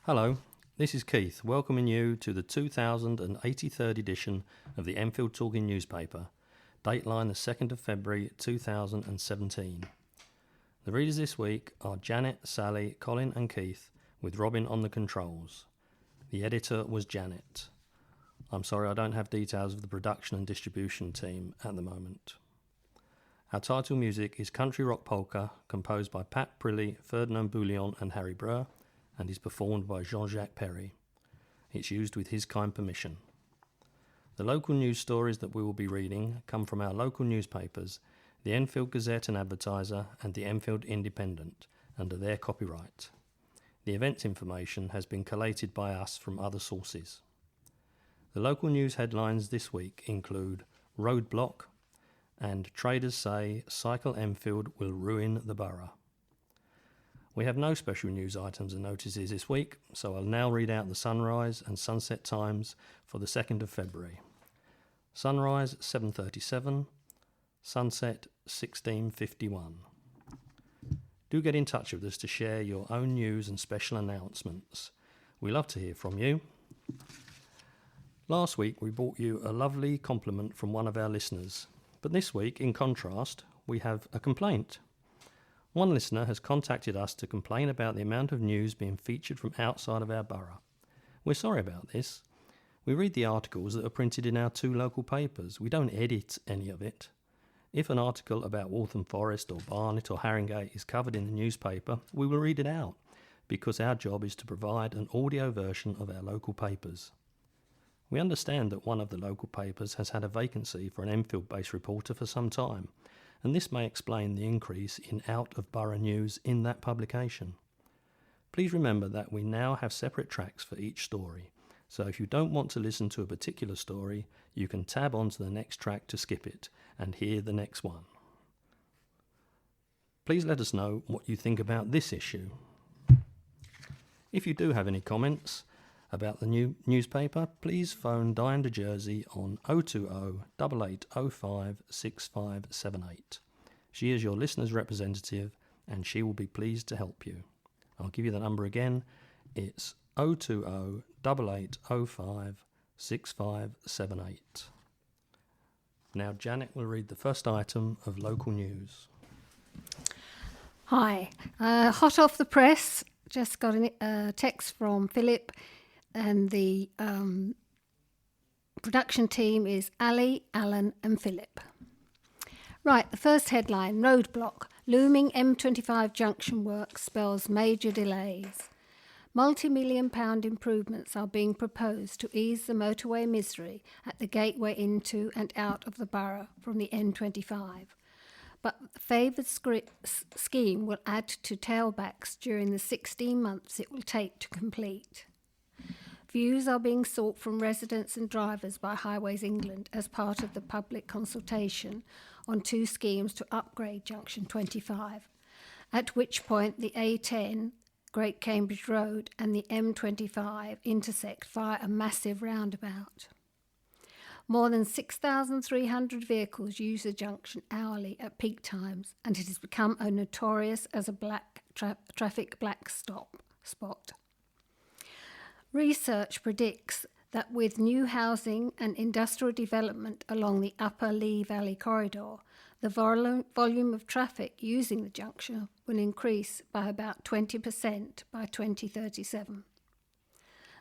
Hello, this is Keith, welcoming you to the 2083rd edition of the Enfield Talking newspaper, Dateline the 2nd of February 2017. The readers this week are Janet, Sally, Colin and Keith, with Robin on the controls. The editor was Janet. I'm sorry I don't have details of the production and distribution team at the moment. Our title music is Country Rock Polka, composed by Pat Prilly, Ferdinand Bouillon and Harry Breur, and is performed by Jean-Jacques Perry. It's used with his kind permission. The local news stories that we will be reading come from our local newspapers, the Enfield Gazette and Advertiser and the Enfield Independent, under their copyright. The events information has been collated by us from other sources. The local news headlines this week include Roadblock and Traders Say Cycle Enfield Will Ruin the Borough. We have no special news items and notices this week, so I'll now read out the sunrise and sunset times for the 2nd of February. Sunrise 7:37, sunset 16:51. Do get in touch with us to share your own news and special announcements. We love to hear from you. Last week we brought you a lovely compliment from one of our listeners, but this week, in contrast, we have a complaint. One listener has contacted us to complain about the amount of news being featured from outside of our borough. We're sorry about this. We read the articles that are printed in our two local papers. We don't edit any of it. If an article about Waltham Forest or Barnet or Haringey is covered in the newspaper, we will read it out, because our job is to provide an audio version of our local papers. We understand that one of the local papers has had a vacancy for an Enfield-based reporter for some time, and this may explain the increase in out-of-borough news in that publication. Please remember that we now have separate tracks for each story, so if you don't want to listen to a particular story, you can tab onto the next track to skip it and hear the next one. Please let us know what you think about this issue. If you do have any comments about the new newspaper, please phone Diane de Jersey on 020 8805 6578. She is your listener's representative and she will be pleased to help you. I'll give you the number again. It's 020 8805 6578. Now Janet will read the first item of local news. Hi, hot off the press, just got a text from Phillip. And the production team is Ali, Alan and Phillip. Right, the first headline, Roadblock. Looming M25 junction work spells major delays. Multi-million-pound improvements are being proposed to ease the motorway misery at the gateway into and out of the borough from the N25. But the favoured scheme will add to tailbacks during the 16 months it will take to complete. Views are being sought from residents and drivers by Highways England as part of the public consultation on two schemes to upgrade Junction 25, at which point the A10, Great Cambridge Road, and the M25 intersect via a massive roundabout. More than 6,300 vehicles use the junction hourly at peak times, and it has become notorious as a traffic black spot. Research predicts that with new housing and industrial development along the Upper Lee Valley corridor, the volume of traffic using the junction will increase by about 20% by 2037.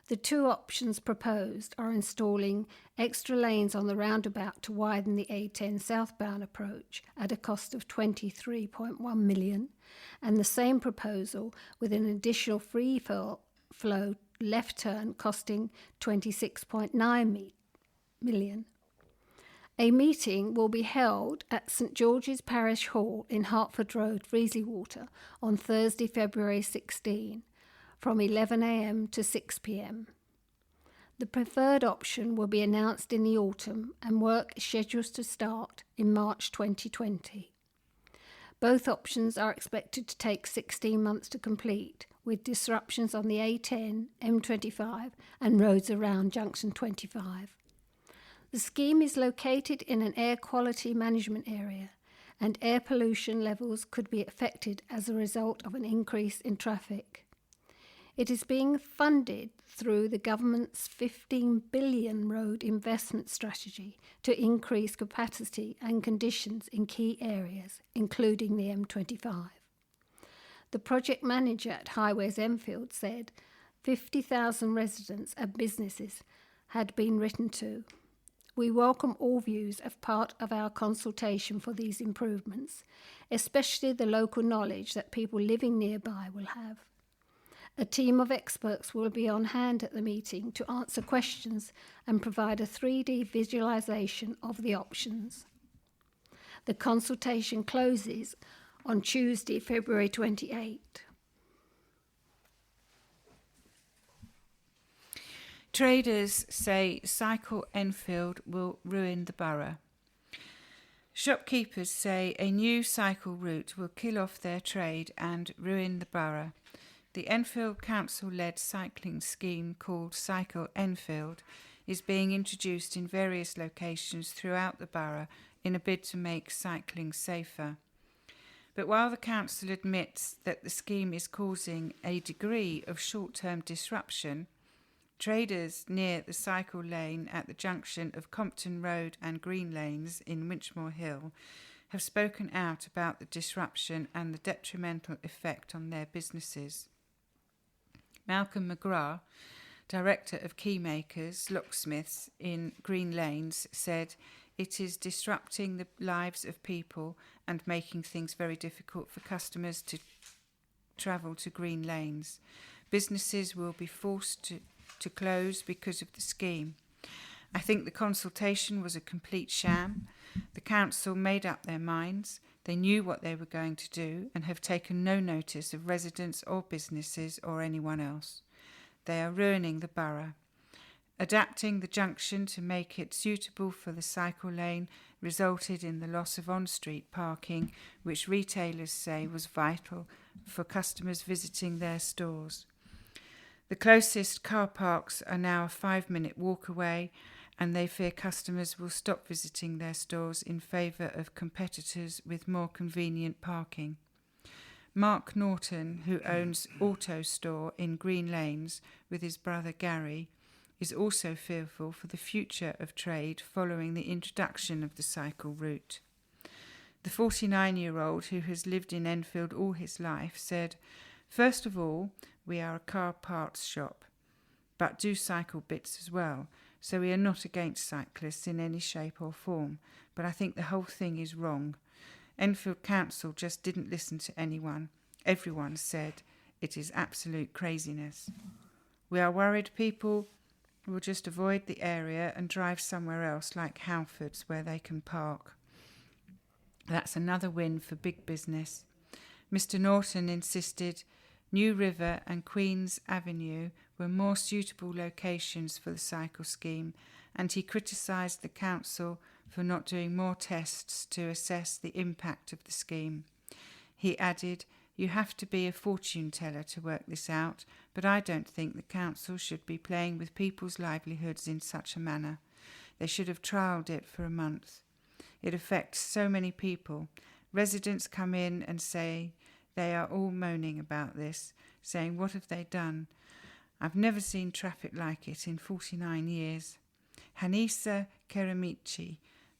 The two options proposed are installing extra lanes on the roundabout to widen the A10 southbound approach at a cost of $23.1 million, and the same proposal with an additional free flow left turn costing $26.9 million. A meeting will be held at St George's Parish Hall in Hertford Road, Freezywater, on Thursday, February 16, from 11 a.m. to 6 p.m. The preferred option will be announced in the autumn and work is scheduled to start in March 2020. Both options are expected to take 16 months to complete, with disruptions on the A10, M25 and roads around Junction 25. The scheme is located in an air quality management area, and air pollution levels could be affected as a result of an increase in traffic. It is being funded through the government's 15 billion road investment strategy to increase capacity and conditions in key areas, including the M25. The project manager at Highways Enfield said 50,000 residents and businesses had been written to. We welcome all views as part of our consultation for these improvements, especially the local knowledge that people living nearby will have. A team of experts will be on hand at the meeting to answer questions and provide a 3D visualisation of the options. The consultation closes on Tuesday, February 28. Traders say Cycle Enfield will ruin the borough. Shopkeepers say a new cycle route will kill off their trade and ruin the borough. The Enfield Council-led cycling scheme called Cycle Enfield is being introduced in various locations throughout the borough in a bid to make cycling safer. But while the council admits that the scheme is causing a degree of short-term disruption, traders near the cycle lane at the junction of Compton Road and Green Lanes in Winchmore Hill have spoken out about the disruption and the detrimental effect on their businesses. Malcolm McGrath, director of Keymakers Locksmiths in Green Lanes, said it is disrupting the lives of people and making things very difficult for customers to travel to Green Lanes. Businesses will be forced to close because of the scheme. I think the consultation was a complete sham. The council made up their minds. They knew what they were going to do and have taken no notice of residents or businesses or anyone else. They are ruining the borough. Adapting the junction to make it suitable for the cycle lane resulted in the loss of on-street parking, which retailers say was vital for customers visiting their stores. The closest car parks are now a 5-minute walk away, and they fear customers will stop visiting their stores in favour of competitors with more convenient parking. Mark Norton, who owns Auto Store in Green Lanes with his brother Gary, is also fearful for the future of trade following the introduction of the cycle route. The 49-year-old, who has lived in Enfield all his life, said, "First of all, we are a car parts shop, but do cycle bits as well, so we are not against cyclists in any shape or form, but I think the whole thing is wrong. Enfield Council just didn't listen to anyone. Everyone said it is absolute craziness. We are worried people will just avoid the area and drive somewhere else like Halfords where they can park. That's another win for big business." Mr. Norton insisted New River and Queen's Avenue were more suitable locations for the cycle scheme, and he criticised the council for not doing more tests to assess the impact of the scheme. He added, "You have to be a fortune teller to work this out, but I don't think the council should be playing with people's livelihoods in such a manner. They should have trialled it for a month. It affects so many people. Residents come in and say they are all moaning about this, saying, 'What have they done?' I've never seen traffic like it in 49 years. Hanisa Keramici,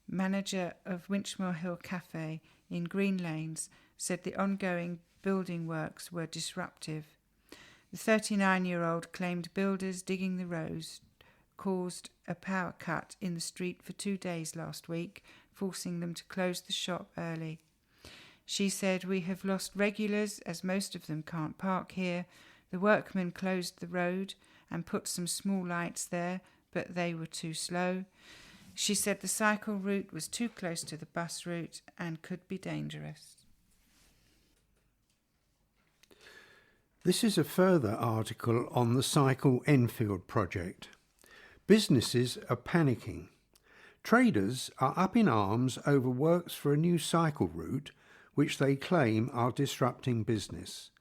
manager of Winchmore Hill Cafe in Green Lanes, said the ongoing building works were disruptive. The 39-year-old claimed builders digging the roads caused a power cut in the street for 2 days last week, forcing them to close the shop early. She said, "We have lost regulars as most of them can't park here. The workmen closed the road and put some small lights there, but they were too slow." She said the cycle route was too close to the bus route and could be dangerous. This is a further article on the Cycle Enfield project. Businesses are panicking. Traders are up in arms over works for a new cycle route which they claim are disrupting business.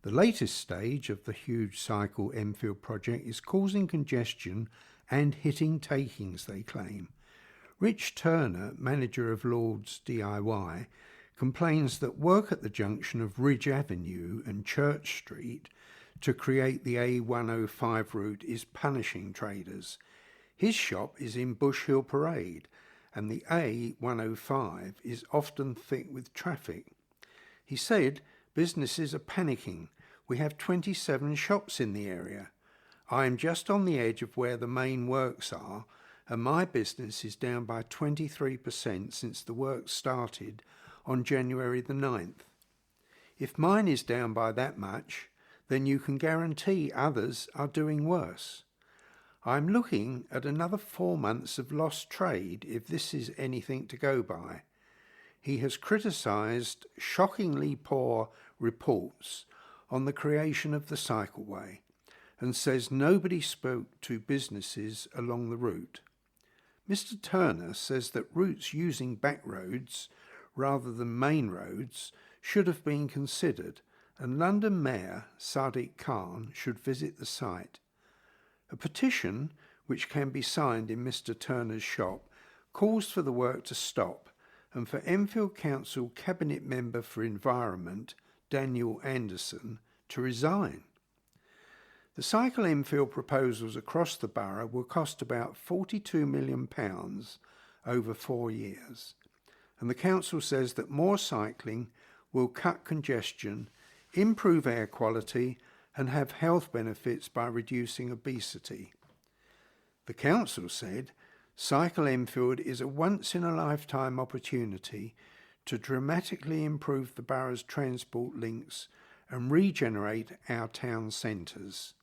The latest stage of the huge Cycle Enfield project is causing congestion and hitting takings, they claim. Rich Turner, manager of Lord's DIY, complains that work at the junction of Ridge Avenue and Church Street to create the A105 route is punishing traders. His shop is in Bush Hill Parade, and the A105 is often thick with traffic. He said, businesses are panicking. We have 27 shops in the area. I am just on the edge of where the main works are, and my business is down by 23% since the work started on January the 9th. If mine is down by that much, then you can guarantee others are doing worse. I'm looking at another 4 months of lost trade if this is anything to go by. He has criticised shockingly poor reports on the creation of the cycleway and says nobody spoke to businesses along the route. Mr. Turner says that routes using back roads rather than main roads should have been considered, and London Mayor Sadiq Khan should visit the site. A petition, which can be signed in Mr. Turner's shop, calls for the work to stop and for Enfield Council Cabinet Member for Environment, Daniel Anderson, to resign. The Cycle Enfield proposals across the borough will cost about £42 million over 4 years, and the council says that more cycling will cut congestion, improve air quality and have health benefits by reducing obesity. The council said Cycle Enfield is a once-in-a-lifetime opportunity to dramatically improve the borough's transport links and regenerate our town centres.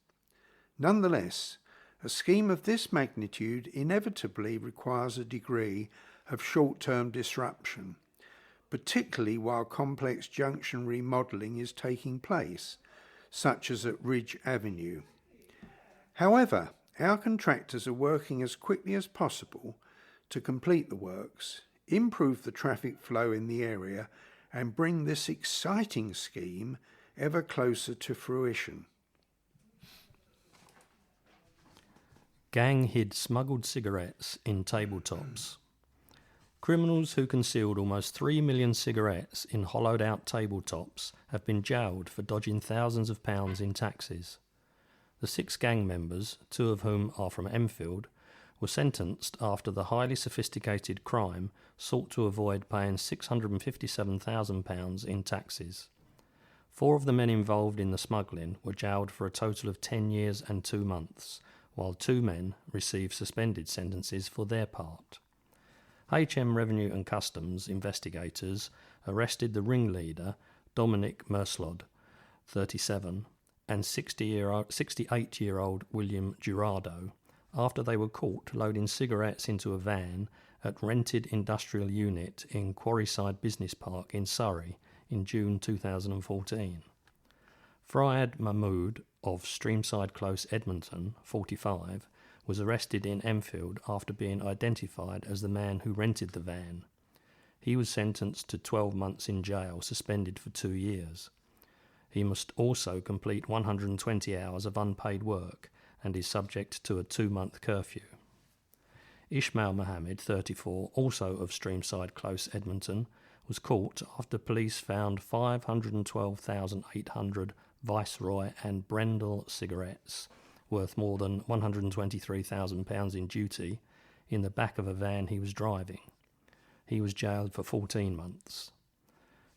Nonetheless, a scheme of this magnitude inevitably requires a degree of short-term disruption, particularly while complex junction remodelling is taking place, such as at Ridge Avenue. However, our contractors are working as quickly as possible to complete the works, improve the traffic flow in the area, and bring this exciting scheme ever closer to fruition. Gang hid smuggled cigarettes in tabletops. Criminals who concealed almost 3 million cigarettes in hollowed-out tabletops have been jailed for dodging thousands of pounds in taxes. The 6 gang members, 2 of whom are from Enfield, were sentenced after the highly sophisticated crime sought to avoid paying £657,000 in taxes. 4 of the men involved in the smuggling were jailed for a total of 10 years and 2 months, while 2 men received suspended sentences for their part. HM Revenue and Customs investigators arrested the ringleader, Dominic Merslod, 37, and 68-year-old William Girardo, after they were caught loading cigarettes into a van at rented industrial unit in Quarryside Business Park in Surrey in June 2014. Fryad Mahmood of Streamside Close, Edmonton, 45, was arrested in Enfield after being identified as the man who rented the van. He was sentenced to 12 months in jail, suspended for 2 years. He must also complete 120 hours of unpaid work and is subject to a 2-month curfew. Ismail Mohammed, 34, also of Streamside Close, Edmonton, was caught after police found 512,800 Viceroy and Brendel cigarettes, worth more than £123,000 in duty, in the back of a van he was driving. He was jailed for 14 months.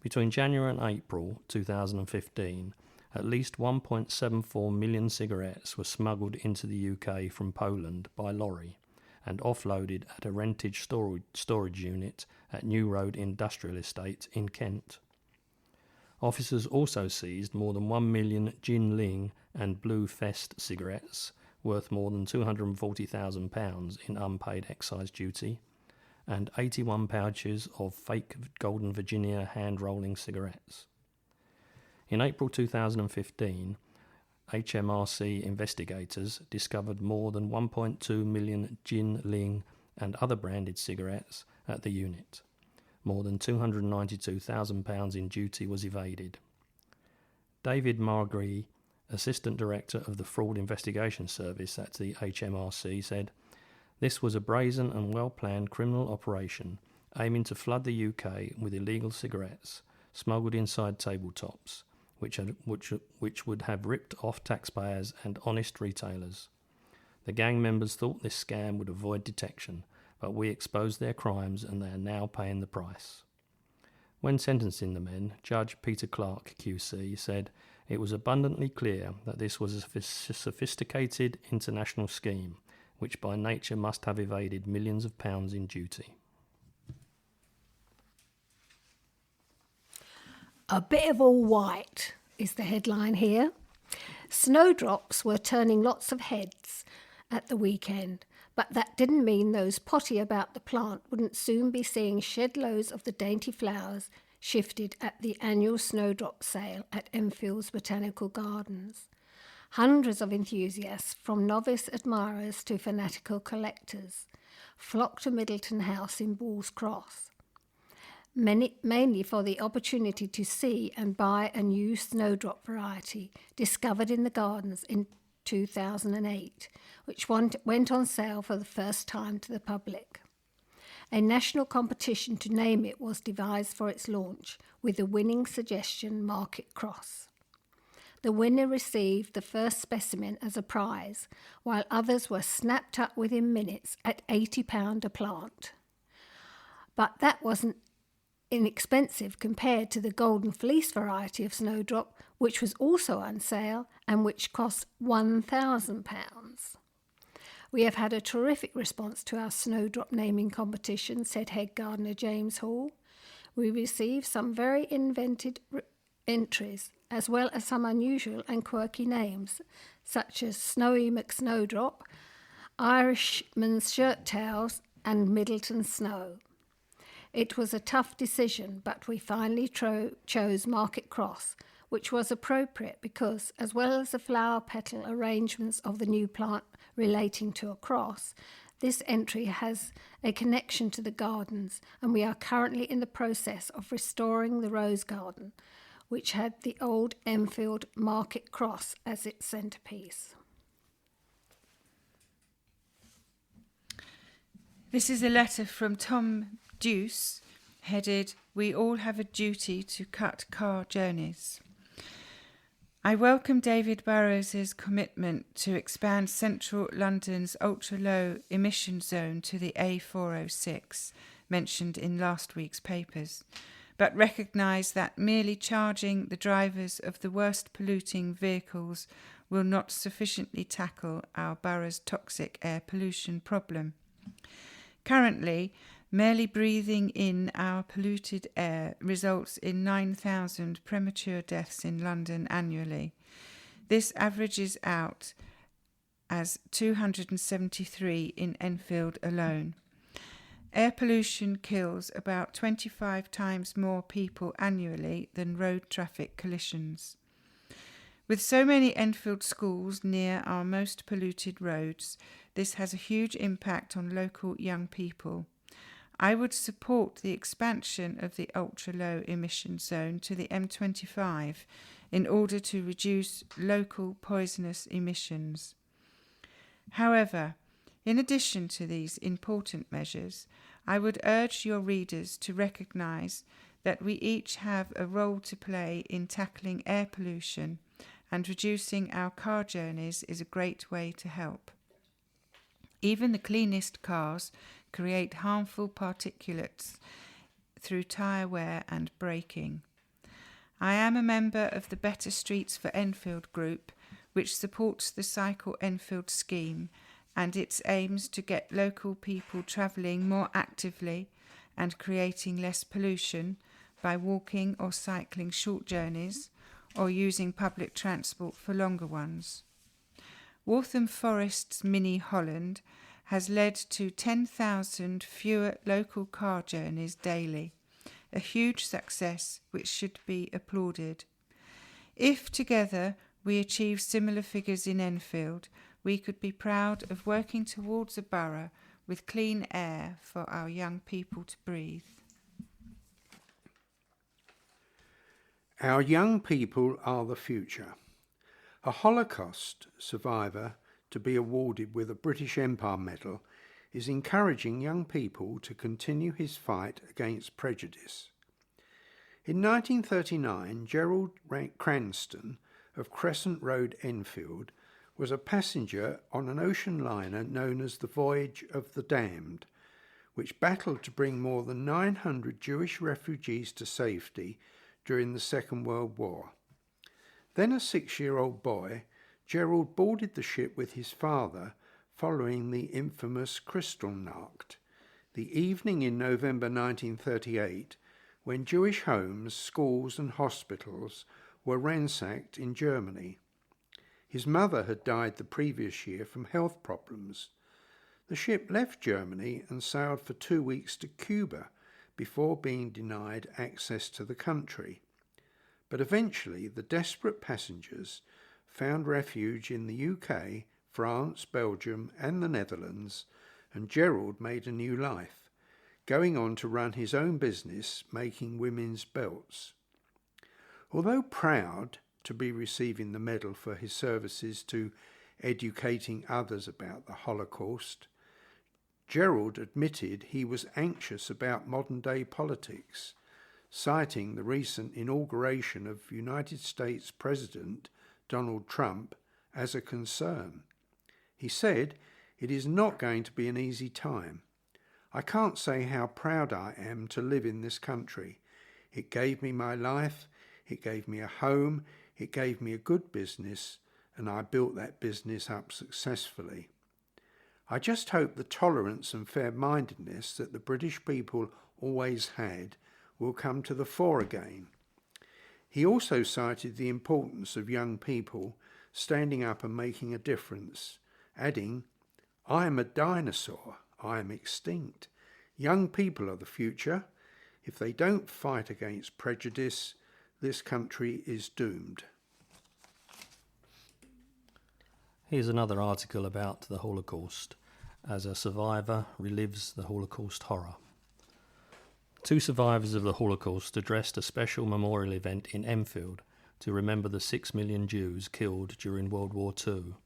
Between January and April 2015, at least 1.74 million cigarettes were smuggled into the UK from Poland by lorry and offloaded at a rented storage unit at New Road Industrial Estate in Kent. Officers also seized more than 1 million Jinling and Blue Fest cigarettes, worth more than £240,000 in unpaid excise duty, and 81 pouches of fake Golden Virginia hand-rolling cigarettes. In April 2015, HMRC investigators discovered more than 1.2 million Jinling and other branded cigarettes at the unit. More than £292,000 in duty was evaded. David Margree, Assistant Director of the Fraud Investigation Service at the HMRC, said, "This was a brazen and well-planned criminal operation aiming to flood the UK with illegal cigarettes smuggled inside tabletops, which would have ripped off taxpayers and honest retailers. The gang members thought this scam would avoid detection, but we exposed their crimes and they are now paying the price. When sentencing the men, Judge Peter Clark QC said it was abundantly clear that this was a sophisticated international scheme, which by nature must have evaded millions of pounds in duty. A bit of all white is the headline here. Snowdrops were turning lots of heads at the weekend, but that didn't mean those potty about the plant wouldn't soon be seeing shed loads of the dainty flowers shifted at the annual snowdrop sale at Enfield's Botanical Gardens. Hundreds of enthusiasts, from novice admirers to fanatical collectors, flocked to Middleton House in Bulls Cross, mainly for the opportunity to see and buy a new snowdrop variety discovered in the gardens in 2008, which went on sale for the first time to the public. A national competition to name it was devised for its launch, with the winning suggestion Market Cross. The winner received the first specimen as a prize, while others were snapped up within minutes at £80 a plant. But that wasn't inexpensive compared to the Golden Fleece variety of snowdrop, which was also on sale and which cost £1,000. We have had a terrific response to our snowdrop naming competition, said head gardener James Hall. We received some very invented entries, as well as some unusual and quirky names, such as Snowy McSnowdrop, Irishman's Shirt Tails, and Middleton Snow. It was a tough decision, but we finally chose Market Cross, which was appropriate because, as well as the flower petal arrangements of the new plant relating to a cross, this entry has a connection to the gardens, and we are currently in the process of restoring the rose garden, which had the old Enfield Market Cross as its centrepiece. This is a letter from Tom Deuce, headed, "We all have a duty to cut car journeys." I welcome David Burrows' commitment to expand central London's ultra-low emission zone to the A406, mentioned in last week's papers, but recognise that merely charging the drivers of the worst polluting vehicles will not sufficiently tackle our borough's toxic air pollution problem. Currently, merely breathing in our polluted air results in 9,000 premature deaths in London annually. This averages out as 273 in Enfield alone. Air pollution kills about 25 times more people annually than road traffic collisions. With so many Enfield schools near our most polluted roads, this has a huge impact on local young people. I would support the expansion of the ultra-low emission zone to the M25 in order to reduce local poisonous emissions. However, in addition to these important measures, I would urge your readers to recognise that we each have a role to play in tackling air pollution, and reducing our car journeys is a great way to help. Even the cleanest cars create harmful particulates through tyre wear and braking. I am a member of the Better Streets for Enfield group, which supports the Cycle Enfield scheme and its aims to get local people travelling more actively and creating less pollution by walking or cycling short journeys or using public transport for longer ones. Waltham Forest's Mini Holland has led to 10,000 fewer local car journeys daily, a huge success which should be applauded. If together we achieve similar figures in Enfield, we could be proud of working towards a borough with clean air for our young people to breathe. Our young people are the future. A Holocaust survivor to be awarded with a British Empire Medal is encouraging young people to continue his fight against prejudice. In 1939, Gerald Cranston of Crescent Road, Enfield, was a passenger on an ocean liner known as the Voyage of the Damned, which battled to bring more than 900 Jewish refugees to safety during the Second World War. Then a 6-year-old boy, Gerald boarded the ship with his father following the infamous Kristallnacht, the evening in November 1938 when Jewish homes, schools and hospitals were ransacked in Germany. His mother had died the previous year from health problems. The ship left Germany and sailed for 2 weeks to Cuba before being denied access to the country. But eventually the desperate passengers found refuge in the UK, France, Belgium and the Netherlands, and Gerald made a new life, going on to run his own business making women's belts. Although proud to be receiving the medal for his services to educating others about the Holocaust, Gerald admitted he was anxious about modern-day politics, citing the recent inauguration of United States President Donald Trump as a concern. He said, "It is not going to be an easy time. I can't say how proud I am to live in this country. It gave me my life, it gave me a home, it gave me a good business, and I built that business up successfully. I just hope the tolerance and fair-mindedness that the British people always had will come to the fore again." He also cited the importance of young people standing up and making a difference, adding, "I am a dinosaur. I am extinct. Young people are the future. If they don't fight against prejudice, this country is doomed." Here's another article about the Holocaust, as a survivor relives the Holocaust horror. 2 survivors of the Holocaust addressed a special memorial event in Enfield to remember the 6 million Jews killed during World War II.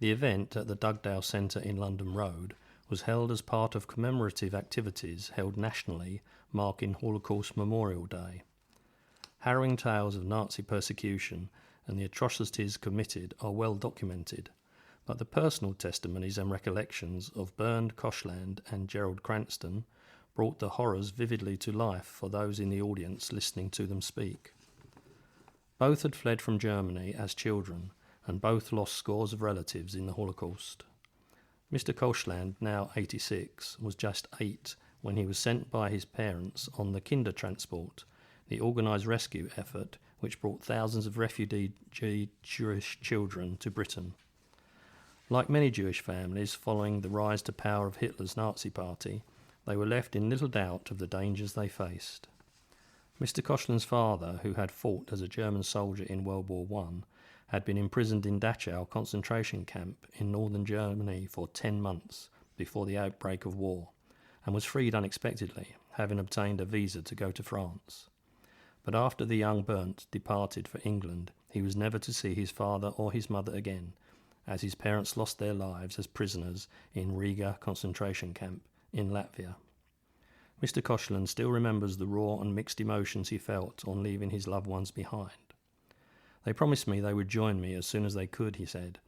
The event at the Dugdale Centre in London Road was held as part of commemorative activities held nationally marking Holocaust Memorial Day. Harrowing tales of Nazi persecution and the atrocities committed are well documented, but the personal testimonies and recollections of Bernd Koschland and Gerald Cranston brought the horrors vividly to life for those in the audience listening to them speak. Both had fled from Germany as children, and both lost scores of relatives in the Holocaust. Mr. Koschland, now 86, was just 8 when he was sent by his parents on the Kindertransport, the organised rescue effort which brought thousands of refugee Jewish children to Britain. Like many Jewish families following the rise to power of Hitler's Nazi Party, they were left in little doubt of the dangers they faced. Mr. Koschland's father, who had fought as a German soldier in World War I, had been imprisoned in Dachau concentration camp in northern Germany for 10 months before the outbreak of war, and was freed unexpectedly, having obtained a visa to go to France. But after the young Bernd departed for England, he was never to see his father or his mother again, as his parents lost their lives as prisoners in Riga concentration camp in Latvia. Mr. Koschland still remembers the raw and mixed emotions he felt on leaving his loved ones behind. "They promised me they would join me as soon as they could," he said.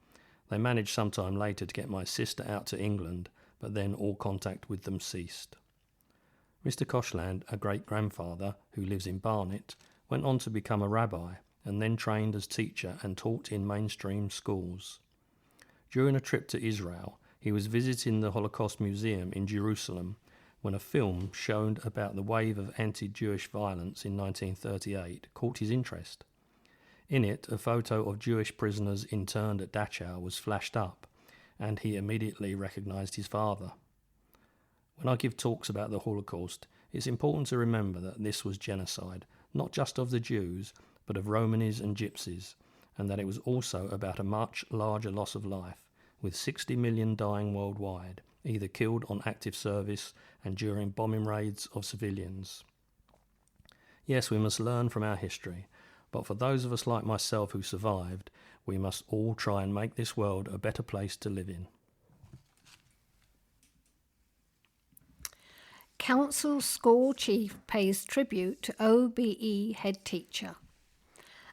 "They managed sometime later to get my sister out to England, but then all contact with them ceased." Mr. Koschland, a great-grandfather who lives in Barnet, went on to become a rabbi and then trained as teacher and taught in mainstream schools. During a trip to Israel, he was visiting the Holocaust Museum in Jerusalem when a film shown about the wave of anti-Jewish violence in 1938 caught his interest. In it, a photo of Jewish prisoners interned at Dachau was flashed up, and he immediately recognised his father. When I give talks about the Holocaust, it's important to remember that this was genocide, not just of the Jews, but of Romanis and Gypsies, and that it was also about a much larger loss of life, with 60 million dying worldwide, either killed on active service and during bombing raids of civilians. Yes, we must learn from our history, but for those of us like myself who survived, we must all try and make this world a better place to live in. Council school chief pays tribute to OBE head teacher.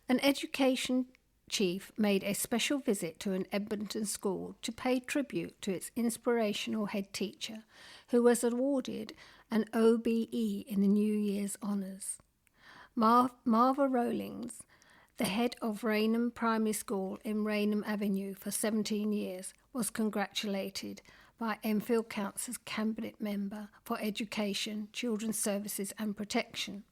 An education chief made a special visit to an Edmonton school to pay tribute to its inspirational head teacher, who was awarded an OBE in the New Year's honours. Marva Rowlings, the head of Raynham Primary School in Raynham Avenue for 17 years, was congratulated by Enfield Council's Cabinet Member for Education, Children's Services and Protection.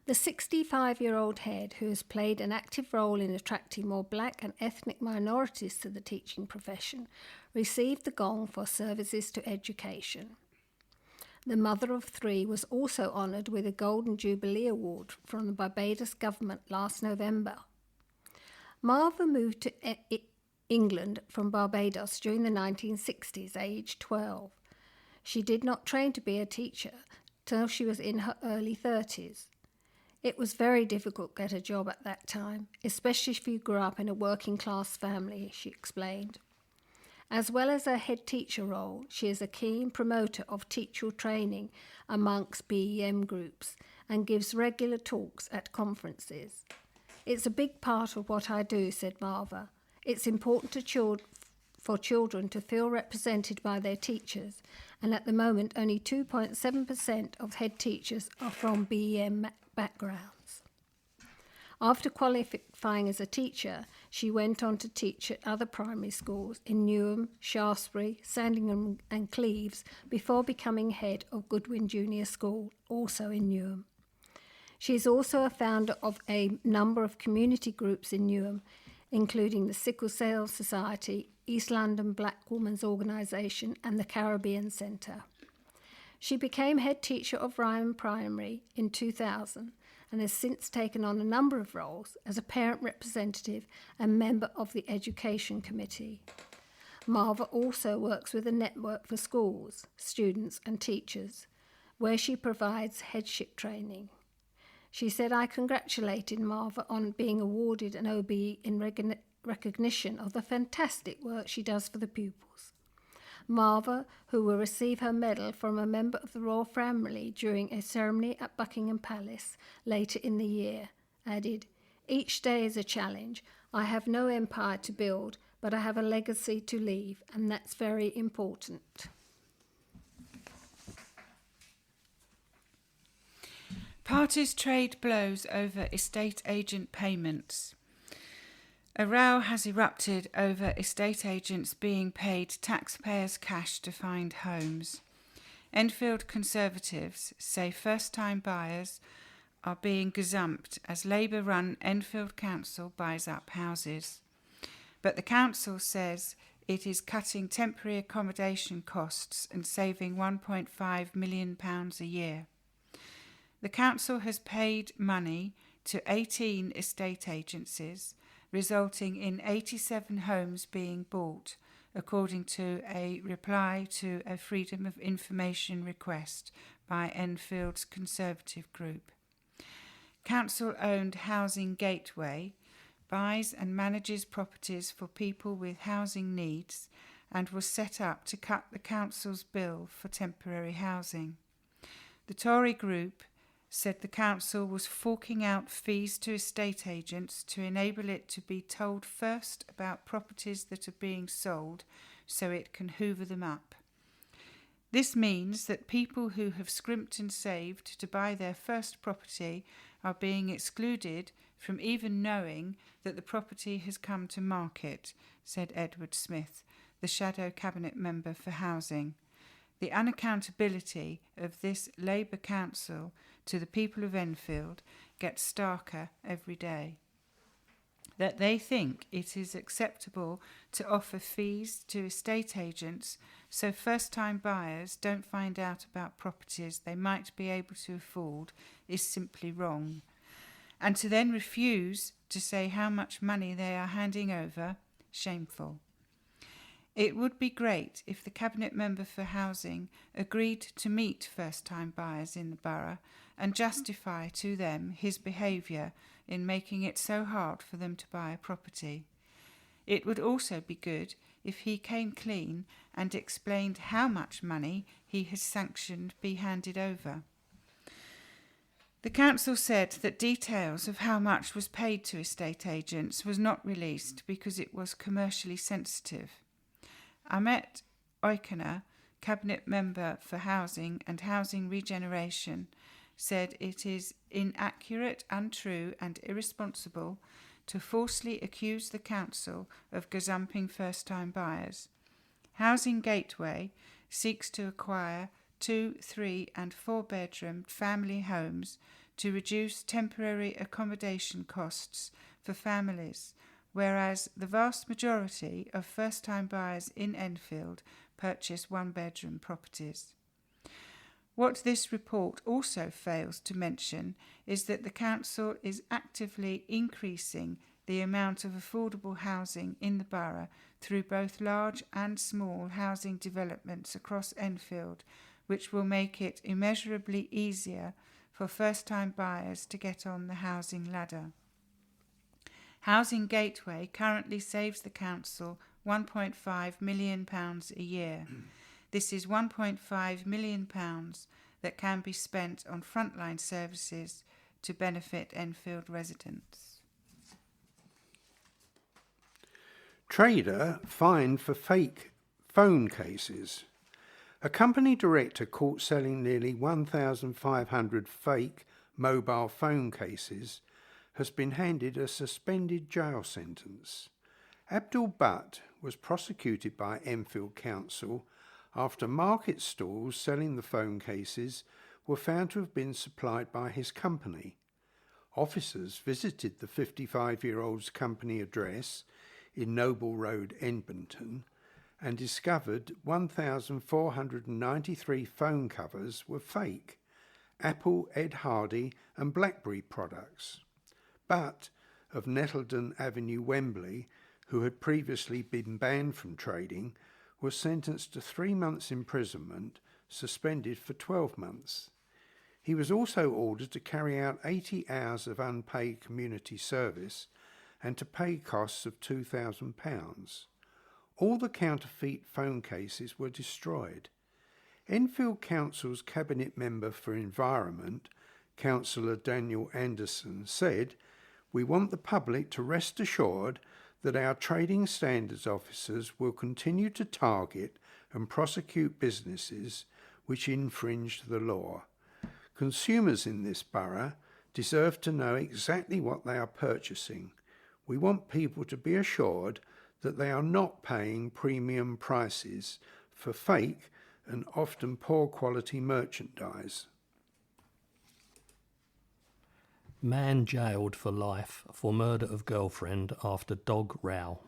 The 65-year-old head, who has played an active role in attracting more black and ethnic minorities to the teaching profession, received the gong for services to education. The mother of three was also honoured with a Golden Jubilee Award from the Barbados government last November. Marva moved to England from Barbados during the 1960s, aged 12. She did not train to be a teacher till she was in her early 30s. It was very difficult to get a job at that time, especially if you grew up in a working-class family, she explained. As well as her head teacher role, she is a keen promoter of teacher training amongst BEM groups and gives regular talks at conferences. It's a big part of what I do, said Marva. It's important for children to feel represented by their teachers, and at the moment only 2.7% of head teachers are from BEM backgrounds. After qualifying as a teacher, she went on to teach at other primary schools in Newham, Shaftesbury, Sandringham and Cleves before becoming head of Goodwin Junior School, also in Newham. She is also a founder of a number of community groups in Newham, including the Sickle Cell Society, East London Black Women's Organisation and the Caribbean Centre. She became head teacher of Ryan Primary in 2000 and has since taken on a number of roles as a parent representative and member of the Education Committee. Marva also works with a network for schools, students and teachers, where she provides headship training. She said, "I congratulated Marva on being awarded an OBE in recognition of the fantastic work she does for the pupils." Marva, who will receive her medal from a member of the royal family during a ceremony at Buckingham Palace later in the year, added, "Each day is a challenge. I have no empire to build, but I have a legacy to leave, and that's very important." Parties trade blows over estate agent payments. A row has erupted over estate agents being paid taxpayers' cash to find homes. Enfield Conservatives say first-time buyers are being gazumped as Labour-run Enfield Council buys up houses. But the council says it is cutting temporary accommodation costs and saving £1.5 million a year. The council has paid money to 18 estate agencies, resulting in 87 homes being bought, according to a reply to a Freedom of Information request by Enfield's Conservative group. Council-owned Housing Gateway buys and manages properties for people with housing needs and was set up to cut the council's bill for temporary housing. The Tory group said the council was forking out fees to estate agents to enable it to be told first about properties that are being sold so it can hoover them up. This means that people who have scrimped and saved to buy their first property are being excluded from even knowing that the property has come to market, said Edward Smith, the shadow cabinet member for housing. The unaccountability of this Labour council to the people of Enfield gets starker every day. That they think it is acceptable to offer fees to estate agents so first-time buyers don't find out about properties they might be able to afford is simply wrong. And to then refuse to say how much money they are handing over, shameful. It would be great if the Cabinet Member for Housing agreed to meet first-time buyers in the borough and justify to them his behaviour in making it so hard for them to buy a property. It would also be good if he came clean and explained how much money he has sanctioned be handed over. The council said that details of how much was paid to estate agents was not released because it was commercially sensitive. Ahmet Oykana, Cabinet Member for Housing and Housing Regeneration, said it is inaccurate, untrue and irresponsible to falsely accuse the council of gazumping first-time buyers. Housing Gateway seeks to acquire 2, 3 and 4-bedroom family homes to reduce temporary accommodation costs for families, whereas the vast majority of first-time buyers in Enfield purchase 1-bedroom properties. What this report also fails to mention is that the council is actively increasing the amount of affordable housing in the borough through both large and small housing developments across Enfield, which will make it immeasurably easier for first-time buyers to get on the housing ladder. Housing Gateway currently saves the council £1.5 million a year. This is £1.5 million that can be spent on frontline services to benefit Enfield residents. Trader fined for fake phone cases. A company director caught selling nearly 1,500 fake mobile phone cases has been handed a suspended jail sentence. Abdul Butt was prosecuted by Enfield Council after market stalls selling the phone cases were found to have been supplied by his company. Officers visited the 55-year-old's company address in Noble Road, Edmonton, and discovered 1,493 phone covers were fake, Apple, Ed Hardy and BlackBerry products. Butt, of Nettleton Avenue, Wembley, who had previously been banned from trading, was sentenced to 3 months imprisonment, suspended for 12 months. He was also ordered to carry out 80 hours of unpaid community service and to pay costs of £2,000. All the counterfeit phone cases were destroyed. Enfield Council's Cabinet Member for Environment, Councillor Daniel Anderson, said, "We want the public to rest assured that our trading standards officers will continue to target and prosecute businesses which infringe the law. Consumers in this borough deserve to know exactly what they are purchasing. We want people to be assured that they are not paying premium prices for fake and often poor quality merchandise." Man jailed for life for murder of girlfriend after dog row.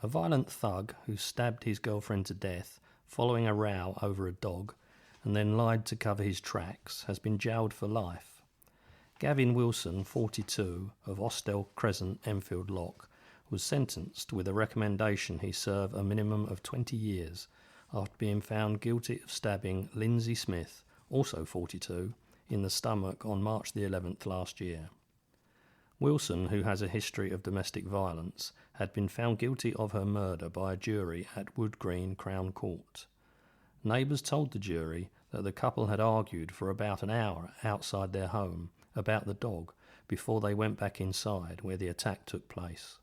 A violent thug who stabbed his girlfriend to death following a row over a dog and then lied to cover his tracks has been jailed for life. Gavin Wilson, 42, of Austell Crescent, Enfield Lock, was sentenced with a recommendation he serve a minimum of 20 years after being found guilty of stabbing Lindsay Smith, also 42, in the stomach on March the 11th last year. Wilson, who has a history of domestic violence, had been found guilty of her murder by a jury at Wood Green Crown Court. Neighbours told the jury that the couple had argued for about an hour outside their home about the dog before they went back inside where the attack took place.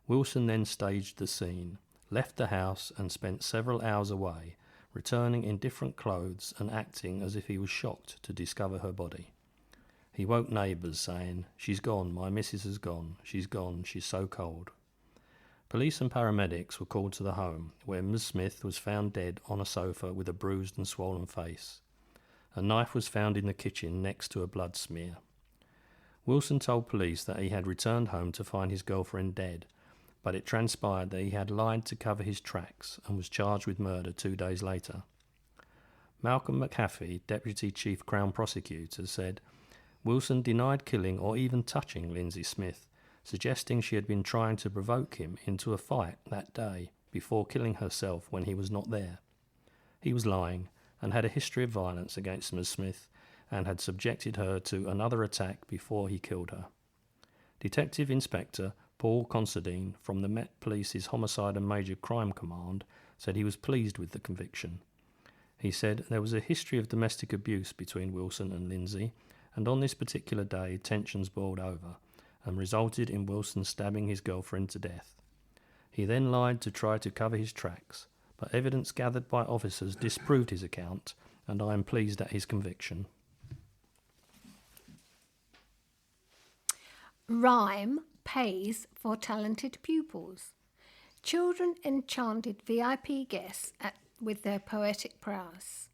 Wilson then staged the scene, left the house and spent several hours away, returning in different clothes and acting as if he was shocked to discover her body. He woke neighbours saying, "She's gone, my missus has gone, she's so cold." Police and paramedics were called to the home, where Ms. Smith was found dead on a sofa with a bruised and swollen face. A knife was found in the kitchen next to a blood smear. Wilson told police that he had returned home to find his girlfriend dead, but it transpired that he had lied to cover his tracks and was charged with murder 2 days later. Malcolm McHaffey, Deputy Chief Crown Prosecutor, said Wilson denied killing or even touching Lindsay Smith, suggesting she had been trying to provoke him into a fight that day before killing herself when he was not there. He was lying and had a history of violence against Ms. Smith and had subjected her to another attack before he killed her. Detective Inspector Paul Considine from the Met Police's Homicide and Major Crime Command said he was pleased with the conviction. He said there was a history of domestic abuse between Wilson and Lindsay, and on this particular day tensions boiled over and resulted in Wilson stabbing his girlfriend to death. He then lied to try to cover his tracks, but evidence gathered by officers disproved his account, and I am pleased at his conviction. Rhyme pays for talented pupils. Children enchanted VIP guests with their poetic prowess.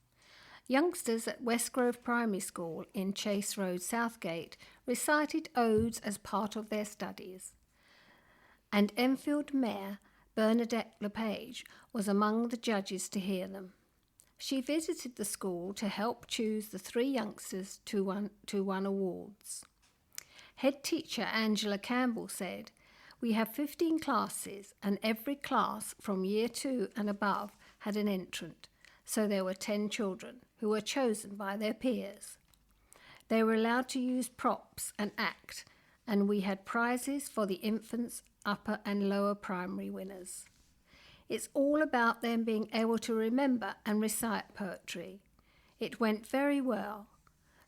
Youngsters at Westgrove Primary School in Chase Road, Southgate, recited odes as part of their studies. And Enfield Mayor Bernadette LePage was among the judges to hear them. She visited the school to help choose the 3 youngsters who won awards. Head teacher Angela Campbell said, "We have 15 classes and every class from year 2 and above had an entrant, so there were 10 children who were chosen by their peers. They were allowed to use props and act, and we had prizes for the infants, upper and lower primary winners. It's all about them being able to remember and recite poetry. It went very well.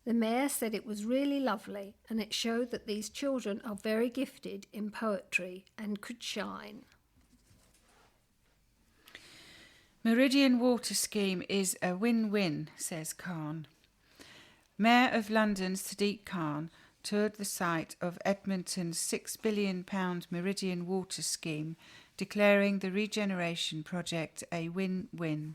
The mayor said it was really lovely, and it showed that these children are very gifted in poetry and could shine." Meridian Water Scheme is a win-win, says Khan. Mayor of London Sadiq Khan toured the site of Edmonton's £6 billion Meridian Water Scheme, declaring the regeneration project a win-win.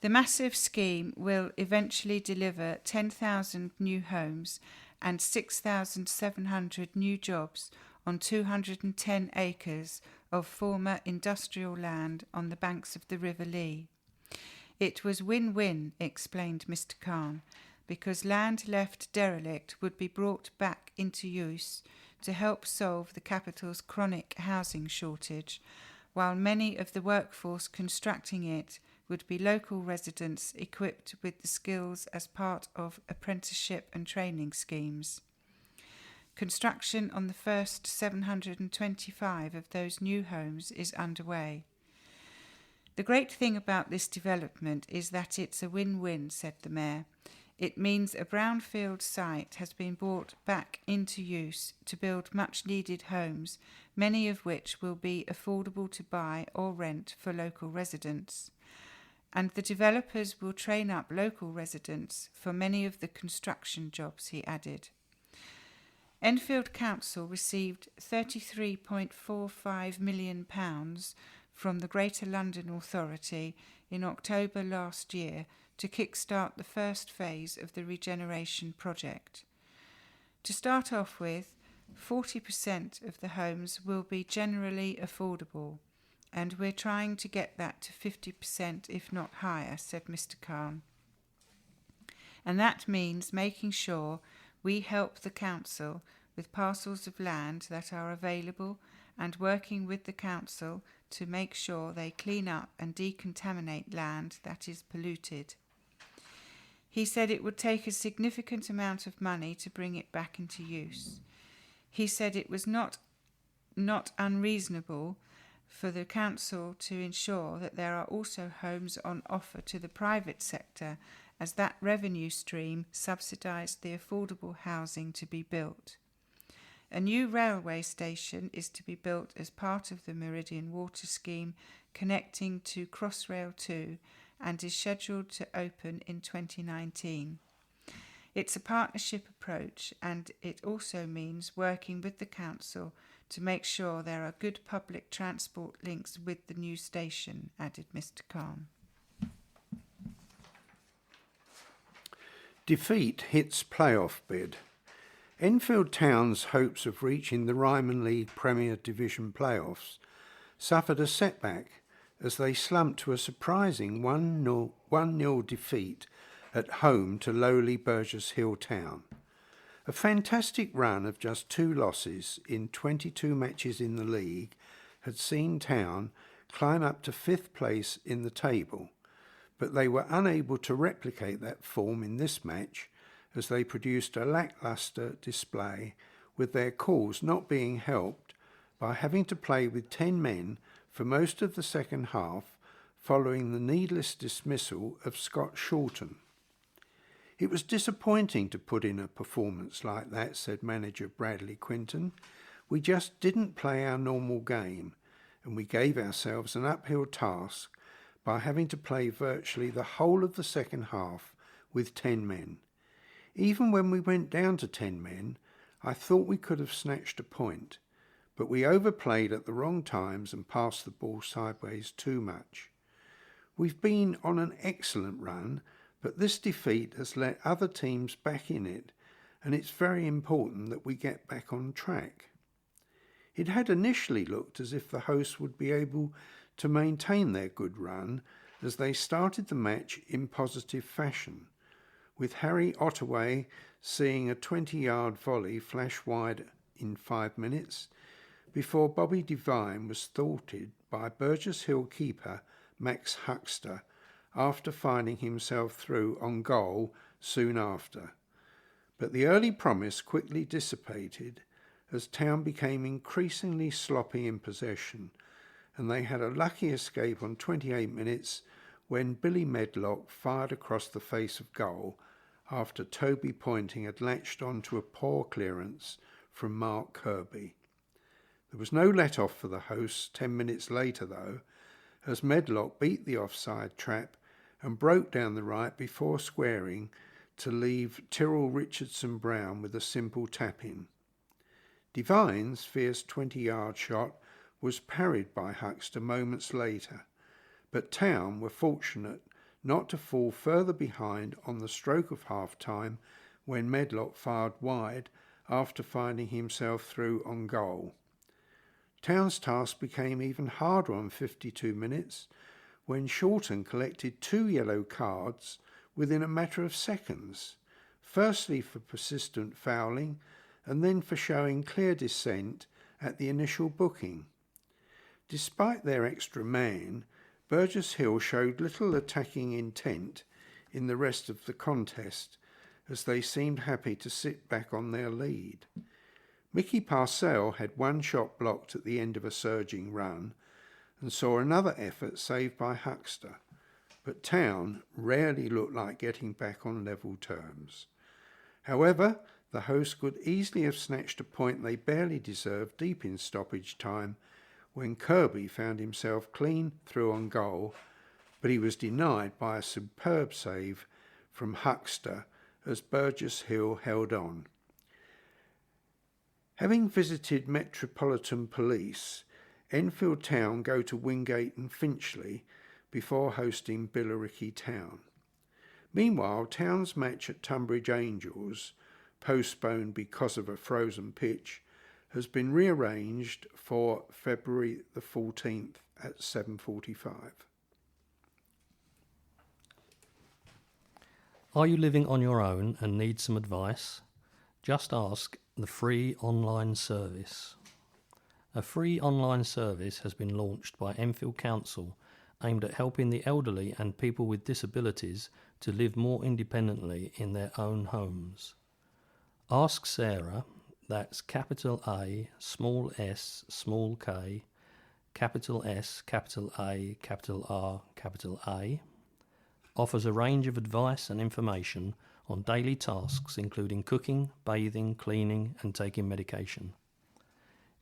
The massive scheme will eventually deliver 10,000 new homes and 6,700 new jobs on 210 acres of former industrial land on the banks of the River Lee. It was win-win, explained Mr. Khan, because land left derelict would be brought back into use to help solve the capital's chronic housing shortage, while many of the workforce constructing it would be local residents equipped with the skills as part of apprenticeship and training schemes. Construction on the first 725 of those new homes is underway. The great thing about this development is that it's a win-win, said the mayor. It means a brownfield site has been brought back into use to build much-needed homes, many of which will be affordable to buy or rent for local residents. And the developers will train up local residents for many of the construction jobs, he added. Enfield Council received £33.45 million from the Greater London Authority in October last year to kickstart the first phase of the regeneration project. To start off with, 40% of the homes will be generally affordable, and we're trying to get that to 50%, if not higher, said Mr. Khan. And that means making sure we help the council with parcels of land that are available and working with the council to make sure they clean up and decontaminate land that is polluted. He said it would take a significant amount of money to bring it back into use. He said it was not unreasonable for the council to ensure that there are also homes on offer to the private sector, as that revenue stream subsidised the affordable housing to be built. A new railway station is to be built as part of the Meridian Water Scheme, connecting to Crossrail 2, and is scheduled to open in 2019. It's a partnership approach, and it also means working with the council to make sure there are good public transport links with the new station, added Mr. Khan. Defeat hits playoff bid. Enfield Town's hopes of reaching the Ryman League Premier Division playoffs suffered a setback as they slumped to a surprising 1-0 defeat at home to lowly Burgess Hill Town. A fantastic run of just 2 losses in 22 matches in the league had seen Town climb up to 5th place in the table, but they were unable to replicate that form in this match as they produced a lacklustre display, with their cause not being helped by having to play with 10 men for most of the second half following the needless dismissal of Scott Shorten. "It was disappointing to put in a performance like that," said manager Bradley Quinton. "We just didn't play our normal game, and we gave ourselves an uphill task by having to play virtually the whole of the second half with 10 men. Even when we went down to 10 men, I thought we could have snatched a point, but we overplayed at the wrong times and passed the ball sideways too much. We've been on an excellent run, but this defeat has let other teams back in it, and it's very important that we get back on track." It had initially looked as if the hosts would be able to maintain their good run as they started the match in positive fashion, with Harry Ottaway seeing a 20-yard volley flash wide in 5 minutes before Bobby Devine was thwarted by Burgess Hill keeper Max Huxter after finding himself through on goal soon after. But the early promise quickly dissipated as Town became increasingly sloppy in possession, and they had a lucky escape on 28 minutes when Billy Medlock fired across the face of goal after Toby Pointing had latched onto a poor clearance from Mark Kirby. There was no let-off for the hosts 10 minutes later, though, as Medlock beat the offside trap and broke down the right before squaring to leave Tyrrell Richardson-Brown with a simple tap-in. Devine's fierce 20-yard shot was parried by Huxter moments later, but Town were fortunate not to fall further behind on the stroke of half-time when Medlock fired wide after finding himself through on goal. Town's task became even harder on 52 minutes when Shorten collected 2 yellow cards within a matter of seconds, firstly for persistent fouling and then for showing clear dissent at the initial booking. Despite their extra man, Burgess Hill showed little attacking intent in the rest of the contest, as they seemed happy to sit back on their lead. Mickey Parcell had 1 shot blocked at the end of a surging run and saw another effort saved by Huxter, but Town rarely looked like getting back on level terms. However, the hosts could easily have snatched a point they barely deserved deep in stoppage time when Kirby found himself clean through on goal, but he was denied by a superb save from Huxter as Burgess Hill held on. Having visited Metropolitan Police, Enfield Town go to Wingate and Finchley before hosting Billericay Town. Meanwhile, Town's match at Tunbridge Angels, postponed because of a frozen pitch, has been rearranged for February the 14th at 7:45. Are you living on your own and need some advice? Just ask the free online service. A free online service has been launched by Enfield Council aimed at helping the elderly and people with disabilities to live more independently in their own homes. Ask Sarah, that's capital A, small s, small k, capital S, capital A, capital R, capital A, offers a range of advice and information on daily tasks including cooking, bathing, cleaning and taking medication.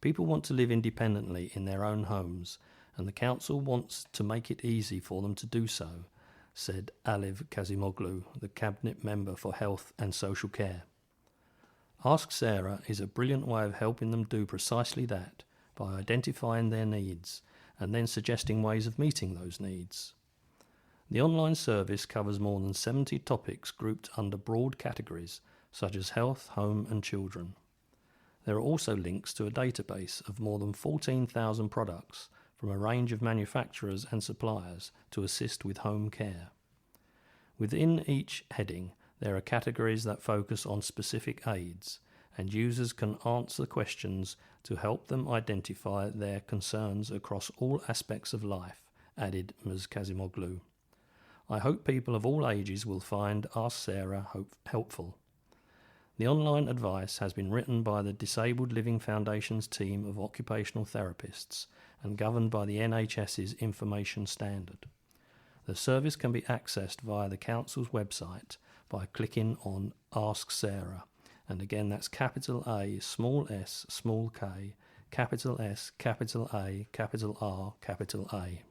People want to live independently in their own homes and the council wants to make it easy for them to do so, said Aliv Kazimoglu, the Cabinet Member for Health and Social Care. Ask Sarah is a brilliant way of helping them do precisely that by identifying their needs and then suggesting ways of meeting those needs. The online service covers more than 70 topics grouped under broad categories such as health, home and children. There are also links to a database of more than 14,000 products from a range of manufacturers and suppliers to assist with home care. Within each heading, there are categories that focus on specific aids, and users can answer questions to help them identify their concerns across all aspects of life, added Ms. Kazimoglu. I hope people of all ages will find Ask Sarah helpful. The online advice has been written by the Disabled Living Foundation's team of occupational therapists and governed by the NHS's information standard. The service can be accessed via the Council's website by clicking on Ask Sarah. And again, that's capital A, small s, small k, capital S, capital A, capital R, capital A.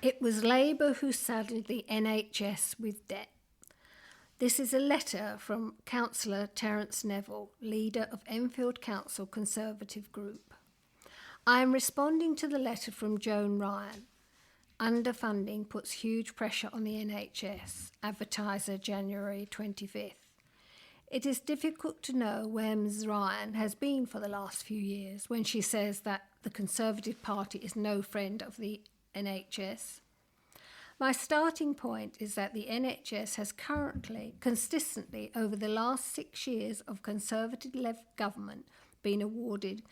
It was Labour who saddled the NHS with debt. This is a letter from Councillor Terence Neville, leader of Enfield Council Conservative Group. I am responding to the letter from Joan Ryan. Underfunding puts huge pressure on the NHS. Advertiser, January 25th. It is difficult to know where Ms Ryan has been for the last few years when she says that the Conservative Party is no friend of the NHS. My starting point is that the NHS has consistently over the last 6 years of Conservative-led government been awarded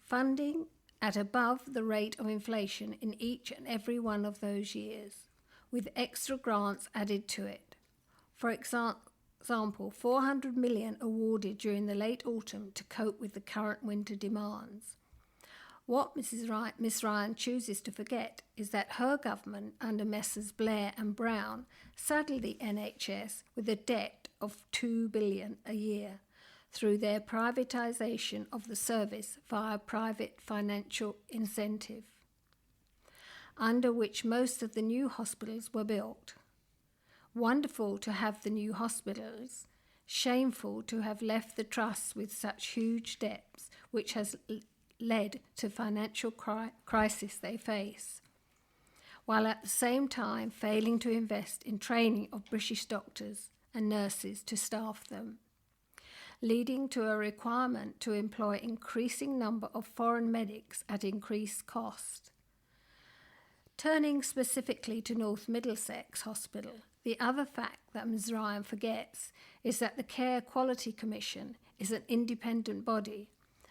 funding at above the rate of inflation in each and every one of those years, with extra grants added to it. For example, 400 million awarded during the late autumn to cope with the current winter demands. What Miss Ryan chooses to forget is that her government, under Messrs Blair and Brown, saddled the NHS with a debt of $2 billion a year through their privatisation of the service via private financial incentive, under which most of the new hospitals were built. Wonderful to have the new hospitals, shameful to have left the trusts with such huge debts, which has led to financial crisis they face, while at the same time failing to invest in training of British doctors and nurses to staff them, leading to a requirement to employ increasing number of foreign medics at increased cost. Turning specifically to North Middlesex Hospital, the other fact that Ms Ryan forgets is that the Care Quality Commission is an independent body,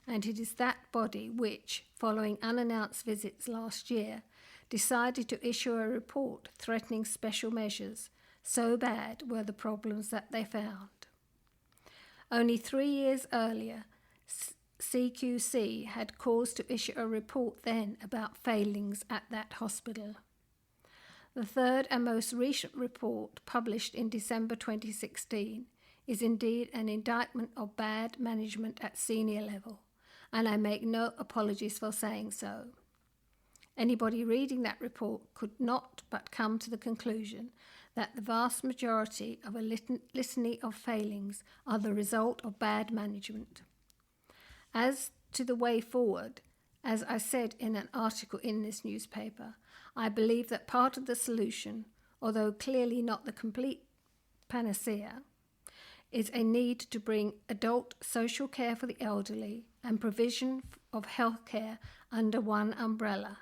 and it is that body which, following unannounced visits last year, decided to issue a report threatening special measures, so bad were the problems that they found. Only 3 years earlier, CQC had cause to issue a report then about failings at that hospital. The third and most recent report, published in December 2016, is indeed an indictment of bad management at senior level, and I make no apologies for saying so. Anybody reading that report could not but come to the conclusion that the vast majority of a litany of failings are the result of bad management. As to the way forward, as I said in an article in this newspaper, I believe that part of the solution, although clearly not the complete panacea, is a need to bring adult social care for the elderly and provision of health care under one umbrella.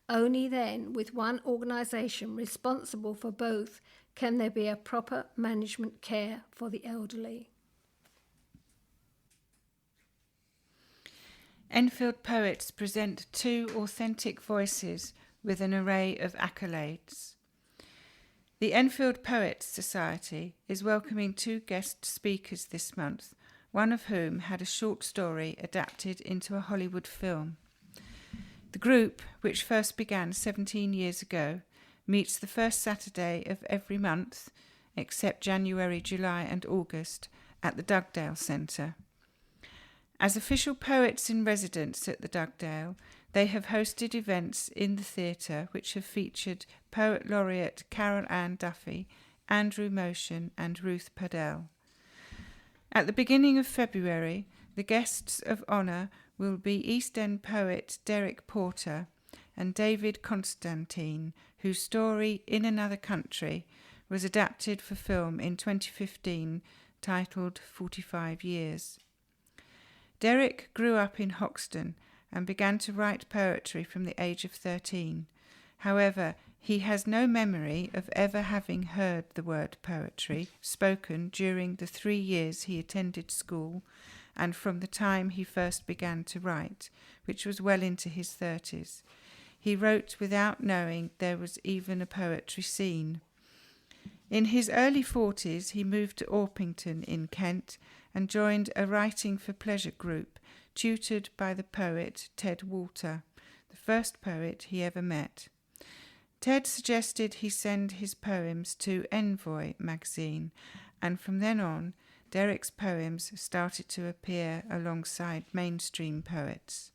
Only then, with one organisation responsible for both, can there be a proper management care for the elderly. Enfield poets present 2 authentic voices with an array of accolades. The Enfield Poets Society is welcoming 2 guest speakers this month, one of whom had a short story adapted into a Hollywood film. The group, which first began 17 years ago, meets the first Saturday of every month, except January, July and August, at the Dugdale Centre. As official poets in residence at the Dugdale, they have hosted events in the theatre which have featured Poet Laureate Carol Ann Duffy, Andrew Motion and Ruth Padell. At the beginning of February, the guests of honour will be East End poet Derek Porter and David Constantine, whose story In Another Country was adapted for film in 2015, titled 45 Years. Derek grew up in Hoxton and began to write poetry from the age of 13. However, he has no memory of ever having heard the word poetry spoken during the 3 years he attended school and from the time he first began to write, which was well into his 30s. He wrote without knowing there was even a poetry scene. In his early 40s, he moved to Orpington in Kent and joined a writing for pleasure group tutored by the poet Ted Walter, the first poet he ever met. Ted suggested he send his poems to Envoy magazine, and from then on, Derek's poems started to appear alongside mainstream poets.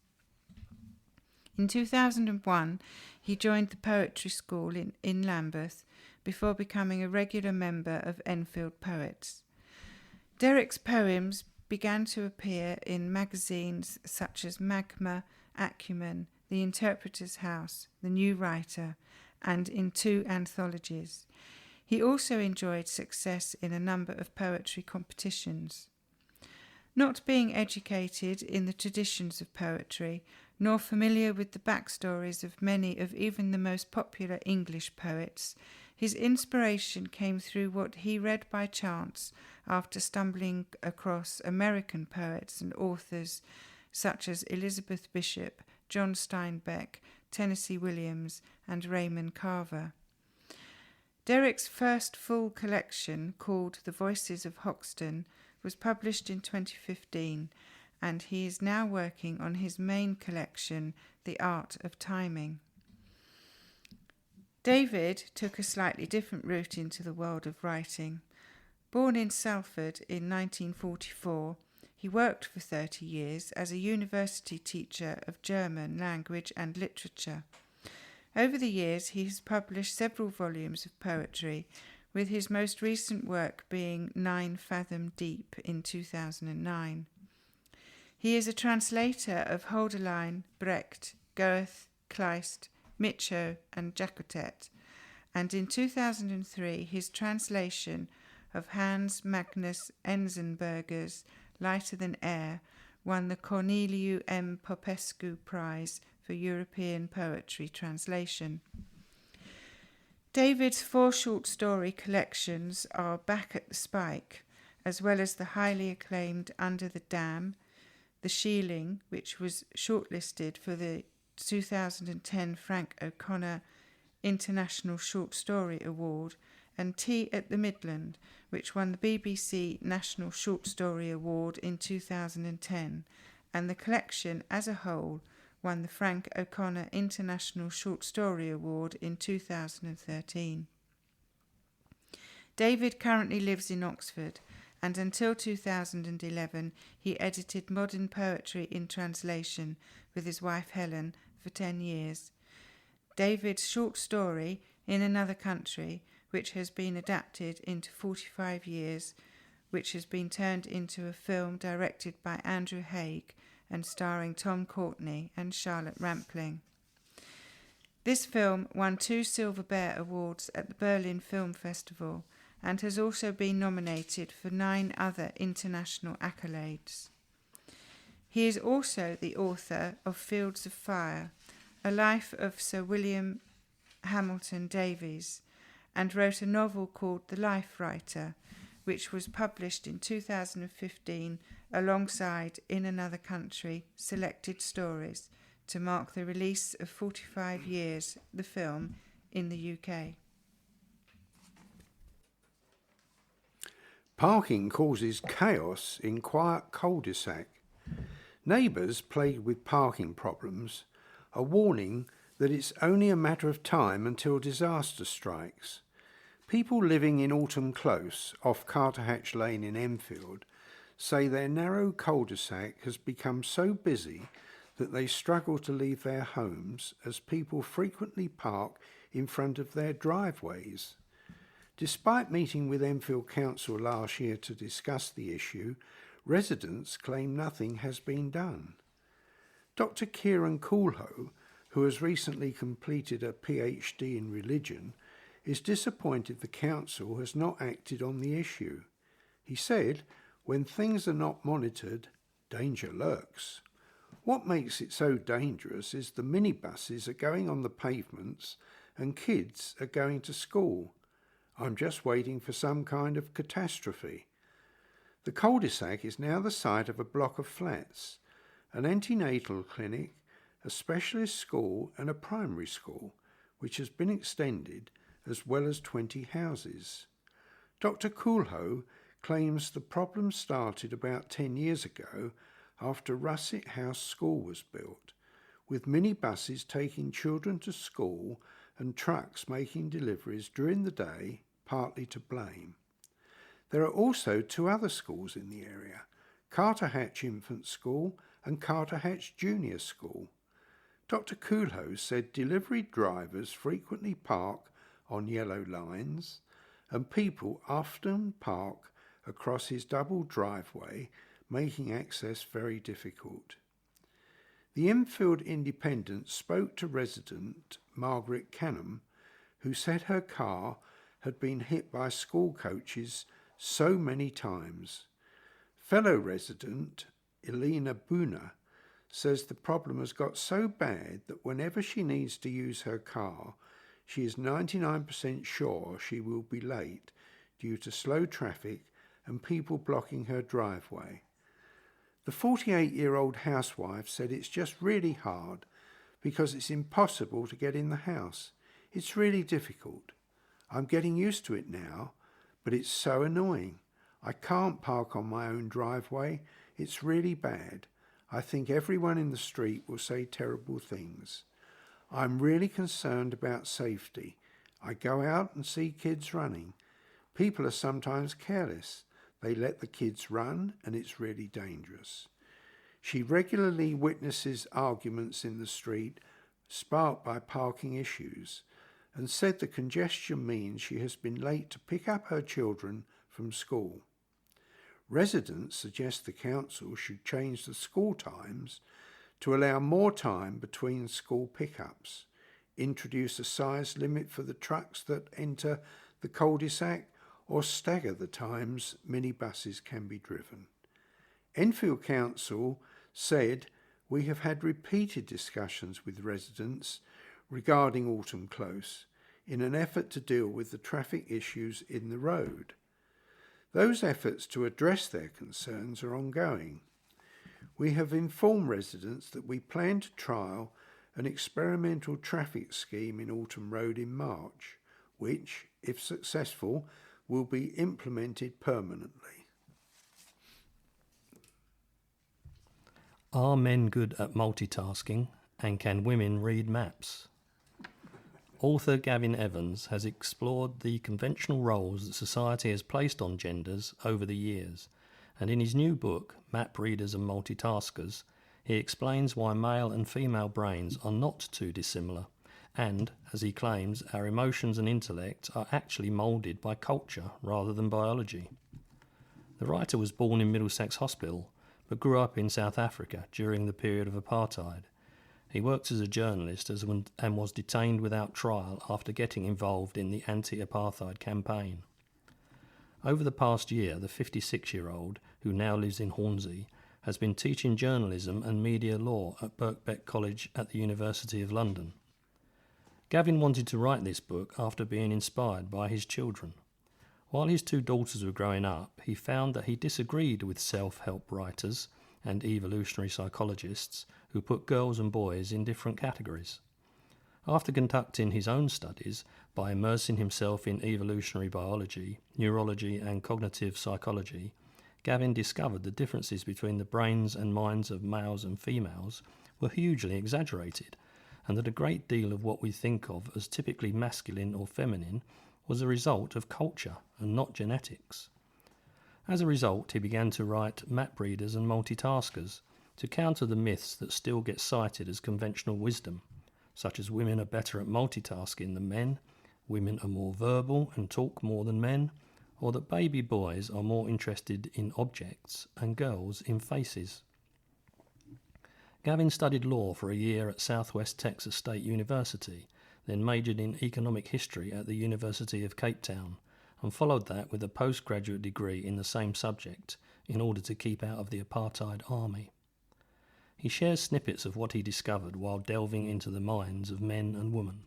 In 2001, he joined the poetry school in Lambeth before becoming a regular member of Enfield Poets. Derek's poems began to appear in magazines such as Magma, Acumen, The Interpreter's House, The New Writer, and in 2 anthologies. He also enjoyed success in a number of poetry competitions. Not being educated in the traditions of poetry, nor familiar with the backstories of many of even the most popular English poets, his inspiration came through what he read by chance after stumbling across American poets and authors such as Elizabeth Bishop, John Steinbeck, Tennessee Williams, and Raymond Carver. Derek's first full collection, called The Voices of Hoxton, was published in 2015, and he is now working on his main collection, The Art of Timing. David took a slightly different route into the world of writing. Born in Salford in 1944, he worked for 30 years as a university teacher of German language and literature. Over the years, he has published several volumes of poetry, with his most recent work being 9 Fathom Deep in 2009. He is a translator of Hölderlin, Brecht, Goethe, Kleist, Micho, and Jacotet, and in 2003 his translation of Hans Magnus Enzensberger's Lighter Than Air won the Corneliu M. Popescu Prize for European Poetry Translation. David's 4 short story collections are Back at the Spike, as well as the highly acclaimed Under the Dam, The Shieling, which was shortlisted for the 2010 Frank O'Connor International Short Story Award, and Tea at the Midland, which won the BBC National Short Story Award in 2010, and the collection as a whole won the Frank O'Connor International Short Story Award in 2013. David currently lives in Oxford, and until 2011 he edited Modern Poetry in Translation with his wife Helen for 10 years. David's short story, In Another Country, which has been adapted into 45 years, which has been turned into a film directed by Andrew Haigh and starring Tom Courtenay and Charlotte Rampling. This film won 2 Silver Bear Awards at the Berlin Film Festival and has also been nominated for 9 other international accolades. He is also the author of Fields of Fire, A Life of Sir William Hamilton Davies, and wrote a novel called The Life Writer, which was published in 2015 alongside In Another Country Selected Stories to mark the release of 45 Years, the film, in the UK. Parking causes chaos in quiet cul-de-sac. Neighbours plagued with parking problems are warning that it's only a matter of time until disaster strikes. People living in Autumn Close, off Carterhatch Lane in Enfield, say their narrow cul-de-sac has become so busy that they struggle to leave their homes as people frequently park in front of their driveways. Despite meeting with Enfield Council last year to discuss the issue, residents claim nothing has been done. Dr. Kieran Coolho, who has recently completed a PhD in religion, is disappointed the council has not acted on the issue. He said, "When things are not monitored, danger lurks. What makes it so dangerous is the minibuses are going on the pavements and kids are going to school. I'm just waiting for some kind of catastrophe." The cul-de-sac is now the site of a block of flats, an antenatal clinic, a specialist school and a primary school, which has been extended, as well as 20 houses. Dr. Coolho claims the problem started about 10 years ago after Russet House School was built, with minibuses taking children to school and trucks making deliveries during the day, partly to blame. There are also 2 other schools in the area, Carter Hatch Infant School and Carter Hatch Junior School. Dr. Coolho said delivery drivers frequently park on yellow lines, and people often park across his double driveway, making access very difficult. The Enfield Independent spoke to resident Margaret Canham, who said her car had been hit by school coaches so many times. Fellow resident Elena Buna says the problem has got so bad that whenever she needs to use her car, she is 99% sure she will be late due to slow traffic and people blocking her driveway. The 48-year-old housewife said it's just really hard because it's impossible to get in the house. It's really difficult. I'm getting used to it now, but it's so annoying. I can't park on my own driveway. It's really bad. I think everyone in the street will say terrible things. I'm really concerned about safety. I go out and see kids running. People are sometimes careless. They let the kids run and it's really dangerous. She regularly witnesses arguments in the street sparked by parking issues and said the congestion means she has been late to pick up her children from school. Residents suggest the council should change the school times to allow more time between school pickups, introduce a size limit for the trucks that enter the cul-de-sac, or stagger the times minibuses can be driven. Enfield Council said, "We have had repeated discussions with residents regarding Autumn Close in an effort to deal with the traffic issues in the road. Those efforts to address their concerns are ongoing. We have informed residents that we plan to trial an experimental traffic scheme in Autumn Road in March, which, if successful, will be implemented permanently." Are men good at multitasking, and can women read maps? Author Gavin Evans has explored the conventional roles that society has placed on genders over the years, and in his new book, Map Readers and Multitaskers, he explains why male and female brains are not too dissimilar, and, as he claims, our emotions and intellect are actually moulded by culture rather than biology. The writer was born in Middlesex Hospital, but grew up in South Africa during the period of apartheid. He worked as a journalist and was detained without trial after getting involved in the anti-apartheid campaign. Over the past year, the 56-year-old, who now lives in Hornsey, has been teaching journalism and media law at Birkbeck College at the University of London. Gavin wanted to write this book after being inspired by his children. While his 2 daughters were growing up, he found that he disagreed with self-help writers and evolutionary psychologists who put girls and boys in different categories. After conducting his own studies by immersing himself in evolutionary biology, neurology and cognitive psychology, Gavin discovered the differences between the brains and minds of males and females were hugely exaggerated, and that a great deal of what we think of as typically masculine or feminine was a result of culture and not genetics. As a result, he began to write Map Readers and Multitaskers to counter the myths that still get cited as conventional wisdom, such as women are better at multitasking than men, women are more verbal and talk more than men, or that baby boys are more interested in objects and girls in faces. Gavin studied law for a year at Southwest Texas State University, then majored in economic history at the University of Cape Town, and followed that with a postgraduate degree in the same subject in order to keep out of the apartheid army. He shares snippets of what he discovered while delving into the minds of men and women.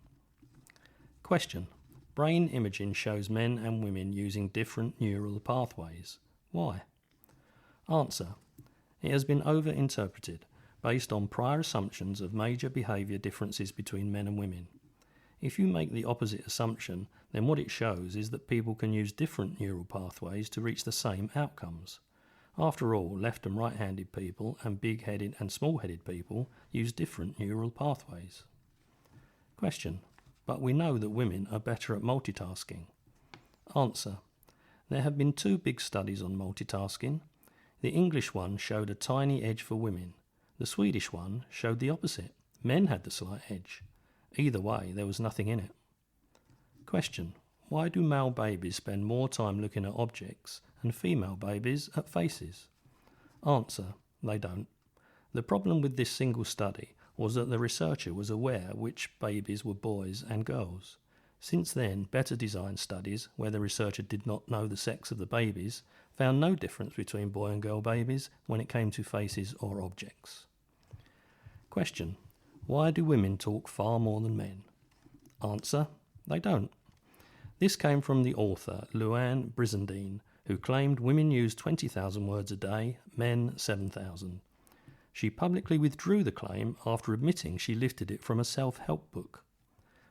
Question: brain imaging shows men and women using different neural pathways. Why? Answer: it has been over-interpreted based on prior assumptions of major behaviour differences between men and women. If you make the opposite assumption, then what it shows is that people can use different neural pathways to reach the same outcomes. After all, left and right-handed people and big-headed and small-headed people use different neural pathways. Question: but we know that women are better at multitasking. Answer: there have been 2 big studies on multitasking. The English one showed a tiny edge for women. The Swedish one showed the opposite. Men had the slight edge. Either way, there was nothing in it. Question: why do male babies spend more time looking at objects and female babies at faces? Answer: they don't. The problem with this single study was that the researcher was aware which babies were boys and girls. Since then, better designed studies, where the researcher did not know the sex of the babies, found no difference between boy and girl babies when it came to faces or objects. Question: why do women talk far more than men? Answer: they don't. This came from the author Luann Brizendine, who claimed women use 20,000 words a day, men 7,000. She publicly withdrew the claim after admitting she lifted it from a self-help book.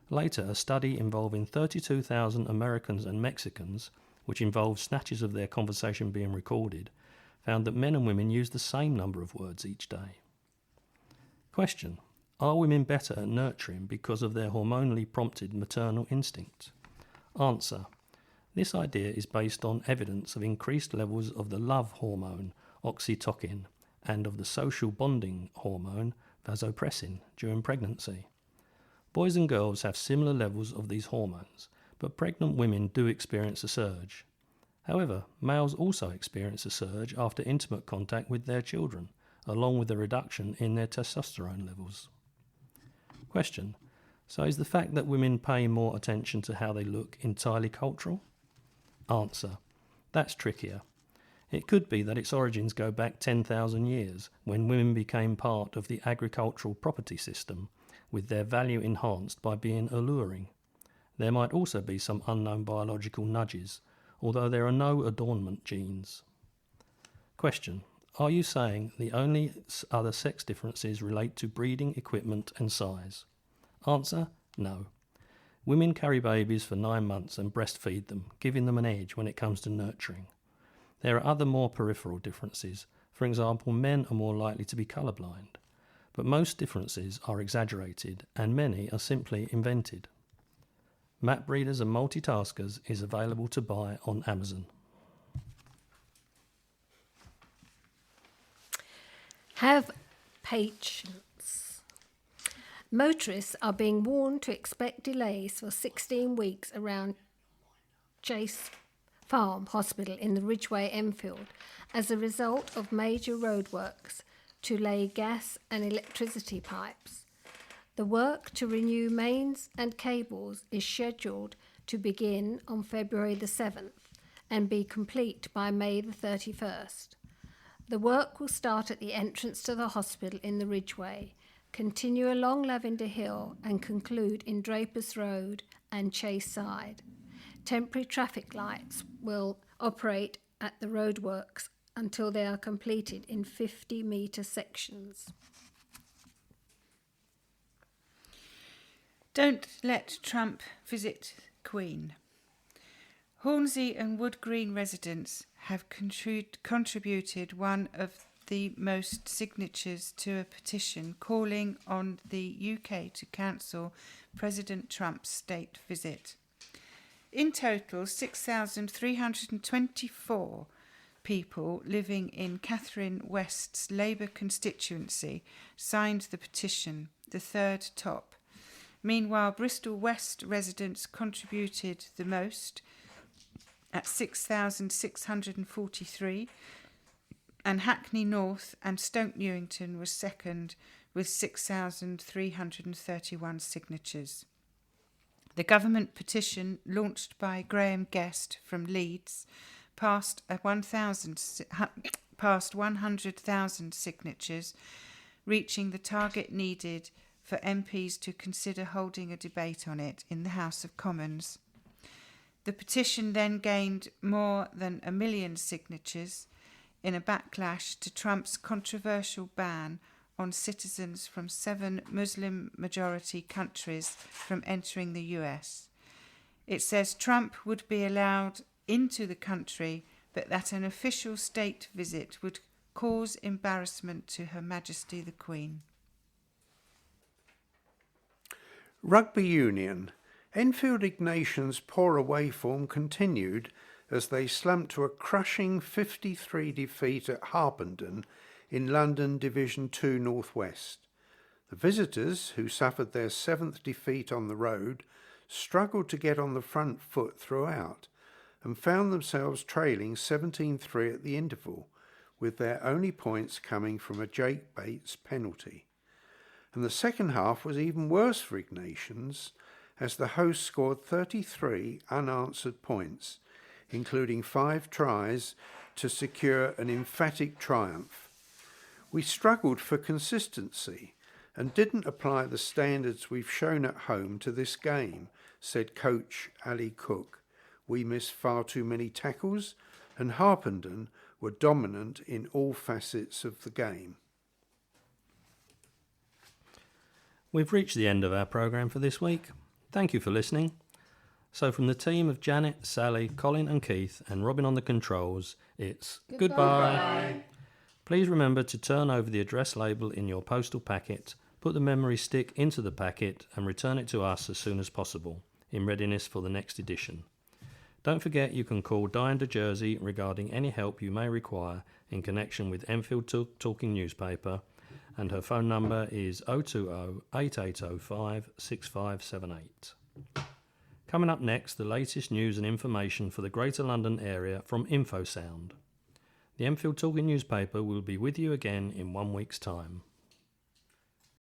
Later, a study involving 32,000 Americans and Mexicans, which involved snatches of their conversation being recorded, found that men and women use the same number of words each day. Question: are women better at nurturing because of their hormonally prompted maternal instinct? Answer: this idea is based on evidence of increased levels of the love hormone, oxytocin, and of the social bonding hormone, vasopressin, during pregnancy. Boys and girls have similar levels of these hormones, but pregnant women do experience a surge. However, males also experience a surge after intimate contact with their children, along with a reduction in their testosterone levels. Question: so is the fact that women pay more attention to how they look entirely cultural? Answer: that's trickier. It could be that its origins go back 10,000 years, when women became part of the agricultural property system, with their value enhanced by being alluring. There might also be some unknown biological nudges, although there are no adornment genes. Question: are you saying the only other sex differences relate to breeding equipment and size? Answer: no. Women carry babies for 9 months and breastfeed them, giving them an edge when it comes to nurturing. There are other more peripheral differences. For example, men are more likely to be colourblind. But most differences are exaggerated, and many are simply invented. Map Readers and Multitaskers is available to buy on Amazon. Have patience. Motorists are being warned to expect delays for 16 weeks around Chase Farm Hospital in the Ridgeway, Enfield, as a result of major roadworks to lay gas and electricity pipes. The work to renew mains and cables is scheduled to begin on February the 7th and be complete by May the 31st. The work will start at the entrance to the hospital in the Ridgeway, continue along Lavender Hill and conclude in Drapers Road and Chase Side. Temporary traffic lights will operate at the roadworks until they are completed in 50-metre sections. Don't let Trump visit Queen. Hornsey and Wood Green residents have contributed one of the most signatures to a petition calling on the UK to cancel President Trump's state visit. In total, 6,324 people living in Catherine West's Labour constituency signed the petition, the third top. Meanwhile, Bristol West residents contributed the most at 6,643, and Hackney North and Stoke Newington was second with 6,331 signatures. The government petition, launched by Graham Guest from Leeds, passed 100,000 signatures, reaching the target needed for MPs to consider holding a debate on it in the House of Commons. The petition then gained more than 1 million signatures in a backlash to Trump's controversial ban on citizens from 7 Muslim-majority countries from entering the US. It says Trump would be allowed into the country, but that an official state visit would cause embarrassment to Her Majesty the Queen. Rugby Union. Enfield Ignatian's poor away form continued as they slumped to a crushing 53 defeat at Harpenden in London Division 2 North West. The visitors, who suffered their 7th defeat on the road, struggled to get on the front foot throughout and found themselves trailing 17-3 at the interval, with their only points coming from a Jake Bates penalty. And the second half was even worse for Ignatians, as the hosts scored 33 unanswered points, including 5 tries to secure an emphatic triumph. We struggled for consistency and didn't apply the standards we've shown at home to this game, said coach Ali Cook. We missed far too many tackles, and Harpenden were dominant in all facets of the game. We've reached the end of our programme for this week. Thank you for listening. So from the team of Janet, Sally, Colin and Keith and Robin on the controls, it's goodbye. Please remember to turn over the address label in your postal packet, put the memory stick into the packet and return it to us as soon as possible, in readiness for the next edition. Don't forget you can call Diane de Jersey regarding any help you may require in connection with Enfield Talking Newspaper, and her phone number is 020 8805 6578. Coming up next, the latest news and information for the Greater London area from InfoSound. The Enfield Talking Newspaper will be with you again in 1 week's time.